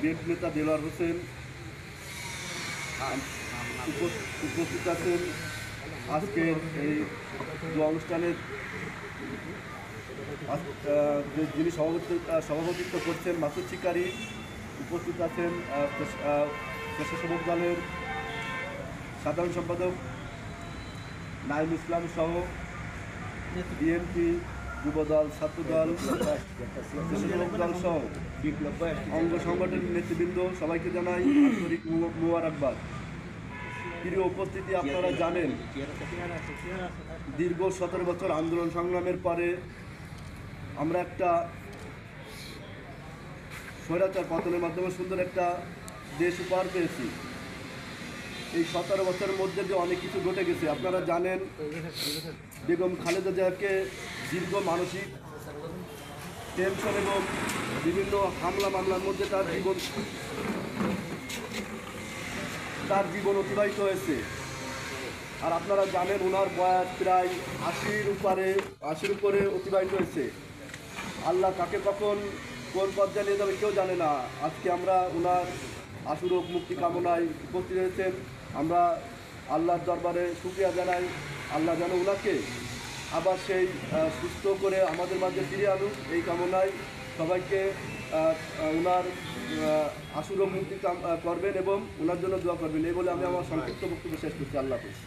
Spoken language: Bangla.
বিএনপি নেতা দেলোয়ার হোসেন উপস্থিত আছেন আজকের এই অনুষ্ঠানের যিনি সভাপতিত্ব করছেন মাসুদ শিকারী। উপস্থিত আছেন স্বেচ্ছাসেবক দলের সাধারণ সম্পাদক নাইম ইসলাম সহ বিএনপি, যুবদল, ছাত্রদল, স্বেচ্ছাসেবক দল সহ অঙ্গ সংগঠনের নেতৃবৃন্দ সবাইকে জানাই আন্তরিক মোবারকবাদ। প্রিয় উপস্থিতি, আপনারা জানেন দীর্ঘ 17 বছর আন্দোলন সংগ্রামের পরে আমরা একটা স্বৈরাচার পতনের মাধ্যমে সুন্দর একটা দেশ উপহার পেয়েছি। এই 17 বছরের মধ্যে যে অনেক কিছু ঘটে গেছে আপনারা জানেন। বেগম খালেদা জিয়াকে দীর্ঘ মানসিক টেনশন এবং বিভিন্ন হামলা মামলার মধ্যে তার জীবন অতিবাহিত হয়েছে। আর আপনারা জানেন ওনার বয়স প্রায় 80-এর উপরে অতিবাহিত হয়েছে। আল্লাহ কাকে কখন কোন পর্যায়ে নিয়ে যাবে কেউ জানে না। আজকে আমরা ওনার আশুরোগ মুক্তি কামনায় উপস্থিত হয়েছেন। আমরা আল্লাহর দরবারে শুকরিয়া জানাই। আল্লাহ যেন ওনাকে আবার সেই সুস্থ করে আমাদের মাঝে ফিরে আনুক, এই কামনায় সবাইকে ওনার আশুরোগ মুক্তি করবেন এবং ওনার জন্য দোয়া করবেন। এই বলে আমি আমার সংক্ষিপ্ত বক্তব্য শেষ করছি। আল্লাহ হাফেজ।